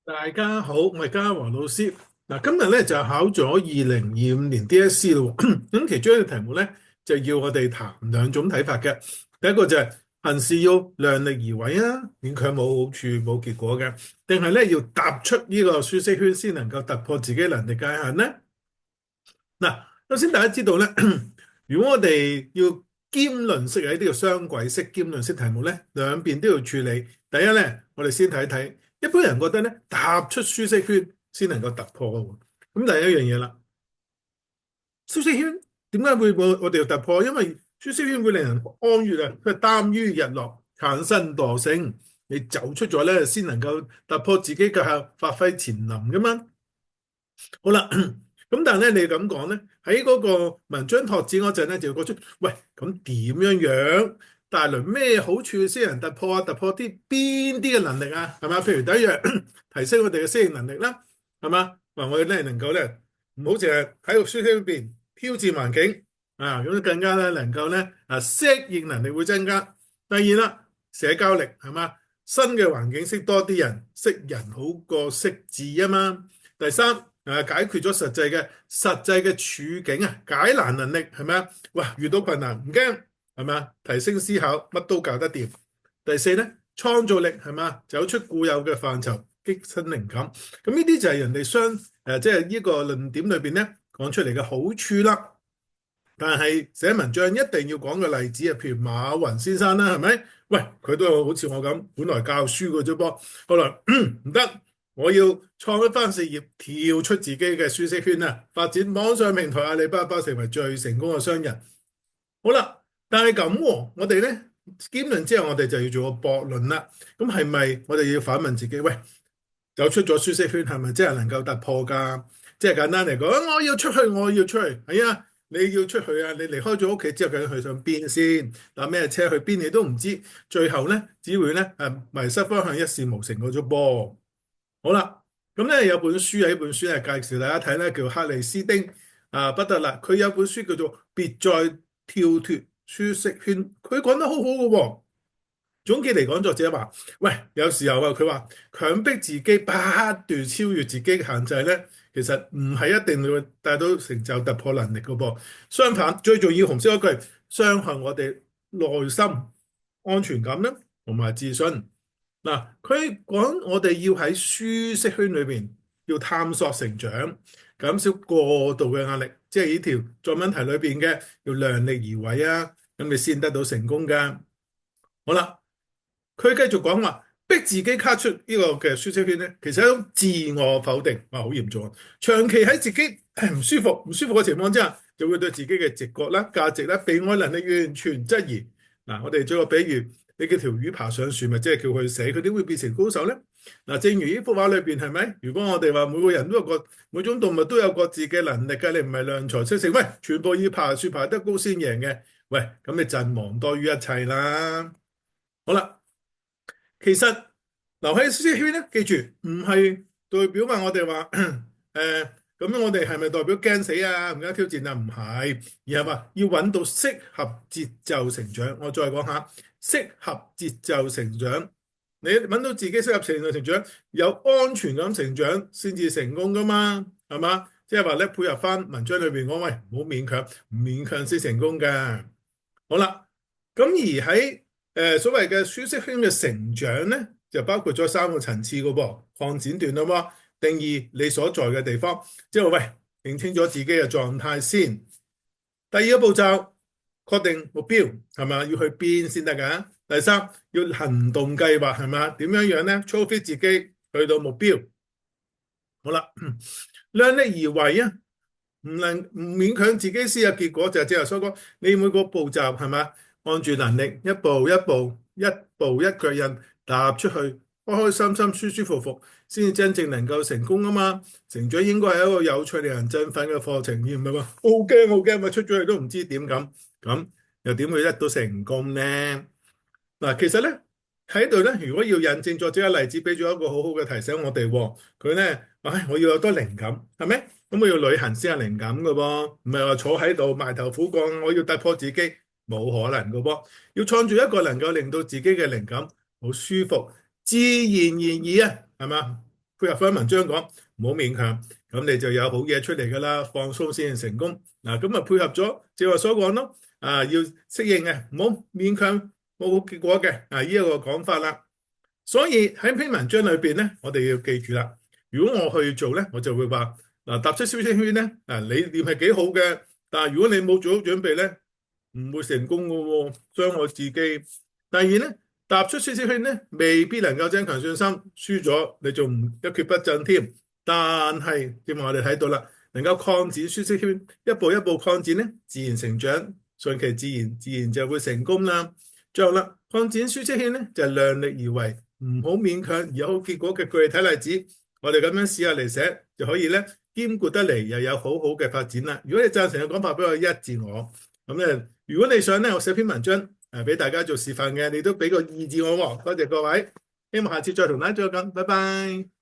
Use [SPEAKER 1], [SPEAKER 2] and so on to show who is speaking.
[SPEAKER 1] 大家好，我係嘉華老師。嗱，今日咧就考咗2025年 DSE 咯。咁其中一個題目咧就要我哋談兩種睇法嘅。第一個就係行事要量力而為啊，勉強冇好處冇結果嘅，定係咧要踏出呢個舒適圈先能夠突破自己能力界限咧？嗱，首先大家知道咧，如果我哋要兼論式喺呢個雙軌式兼論式題目咧，兩邊都要處理。第一咧，我哋先睇睇，一般人覺得咧，踏出舒適圈先能夠突破嘅喎。咁第一樣嘢啦，舒適圈點解會我哋要突破？因為舒適圈會令人安逸啊，佢係耽於日落，產生惰性。你走出咗咧，先能夠突破自己嘅發揮潛能噶嘛。好啦，咁但係咧，你咁講咧，喺嗰個文章拓展嗰陣咧，就要覺出，喂，咁點樣帶來咩好處先能突破啊？突破邊啲嘅能力啊？係嘛？譬如第一樣，提升我哋嘅適應能力啦，係嘛？話我哋咧能夠咧，唔好淨係喺個書廳裏邊挑戰環境啊，咁更加咧能夠咧適應能力會增加。第二啦，社交力係嘛？新嘅環境識多啲人，識人好過識字啊嘛。第三，解決咗實際嘅處境啊，解難能力係咪啊？哇，遇到困難唔驚係咪啊？提升思考，乜都搞得掂。第四咧，創造力係咪啊？走出固有嘅範疇，激新靈感。咁呢啲就係人哋即係呢個論點裏邊咧講出嚟嘅好處啦。但係寫文章一定要講個例子啊，譬如馬雲先生啦，係咪？喂，佢都好似我咁，本來教書嘅啫噃，後來唔得。我要創一番事業，跳出自己嘅舒適圈啊！發展網上平台阿里巴巴，成為最成功嘅商人。好啦，但係咁喎，我哋咧兼論之後，我哋就要做個駁論啦。咁係咪我哋要反問自己？喂，走出咗舒適圈，係咪真係能夠突破㗎？即係簡單嚟講，我要出去，我要出去。係啊，你要出去啊！你離開咗屋企之後，究竟去上邊先？搭咩車去邊？你都唔知。最後咧，只會咧迷失方向，一事無成嗰咗噃。好啦，咁咧有本書啊，呢本書係介紹大家睇咧，叫克里斯汀不得啦。佢有本書叫做《別再跳脫舒適圈》，佢講得好好嘅喎。總結嚟講，作者話：喂，有時候啊，佢話強迫自己不斷超越自己嘅限制咧，其實唔係一定會帶到成就突破能力嘅噃。相反，最重要紅色一句，傷害我哋內心安全感咧，同埋自信。嗱，佢講我哋要喺舒適圈裏邊要探索成長，減少過度嘅壓力，即係呢條作文題裏邊嘅要量力而為啊，咁你先得到成功噶。好啦，佢繼續講話，逼自己卡出呢個嘅舒適圈咧，其實係一種自我否定，哇，好嚴重啊！長期喺自己唔舒服嘅情況之下，就會對自己嘅直覺啦、價值啦、被愛能力完全質疑。嗱，我哋做個比喻。你叫條魚爬上樹，咪即係叫佢死，佢點會變成高手咧？嗱，正如呢幅畫裏邊係咪？如果我哋話每個人都有個每種動物都有各自嘅能力嘅，你唔係量才識性，喂，全部要爬樹爬得高先贏嘅，喂，咁你陣亡多於一切啦。好啦，其實留喺舒適圈咧，記住唔係代表話我哋話咁樣，我哋係咪代表驚死啊？唔敢挑戰啊？唔係，而係話要揾到適合節奏成長。我再講下。適合節奏成長，你揾到自己適合成長，有安全感成長先至成功噶嘛，係嘛？即係話咧，配合翻文章裏邊講，喂，唔好勉強，唔勉強先成功嘅。好啦，咁而喺所謂嘅舒適圈嘅成長咧，就包括咗三個層次噶噃，擴展段啦喎，定義你所在嘅地方，即係話喂，認清咗自己嘅狀態先。第二個步驟。確定目標係咪？要去邊先得㗎？第三，要行動計劃係咪？點樣咧？操 fit 自己去到目標。好啦，量力而為啊，唔勉強自己先有結果，就係正如所講，你每個步驟係咪？按住能力，一步一步，一步一腳印踏出去，開開心心、舒舒服服，先至真正能夠成功啊嘛！成長應該係一個有趣、令人振奮嘅課程，而唔係話好驚好驚，咪出咗去都唔知點咁。咁又點會得到成功呢？嗱，其實咧喺度咧，如果要印證作者嘅例子，俾咗一個好好嘅提醒我哋。佢咧，唉，我要有多靈感，係咪？咁我要旅行先有靈感嘅噃，唔係話坐喺度埋頭苦幹，我要突破自己，冇可能嘅噃。要創造一個能夠令到自己嘅靈感好舒服、自然而然啊，係嘛？配合翻文章講，唔好勉強，咁你就有好嘢出嚟噶啦，放鬆先至成功。嗱，咁啊配合咗正話所講咯，要適應嘅，唔好勉強冇好結果嘅，呢一個講法啦。所以喺篇文章裏邊咧，我哋要記住啦。如果我去做咧，我就會話嗱，踏出舒適圈咧，理念係幾好嘅，但係如果你冇做好準備咧，唔會成功嘅喎，傷我自己。第二咧，踏出舒適圈咧，未必能夠增強信心，輸咗你仲唔一蹶不振添。但係正如我哋睇到啦，能夠擴展舒適圈，一步一步擴展咧，自然成長，順其自然，自然就會成功啦。最後啦，擴展舒適圈咧，就係量力而為，唔好勉強而有好結果嘅具體例子。我哋咁樣試下嚟寫就可以咧，兼顧得嚟又有好好嘅發展啦。如果你贊成嘅講法，俾我一字我。咁咧，如果你想咧，我寫篇文章俾大家做示範嘅，你都俾個意見我喎。多謝各位，希望下次再同大家再講，拜拜。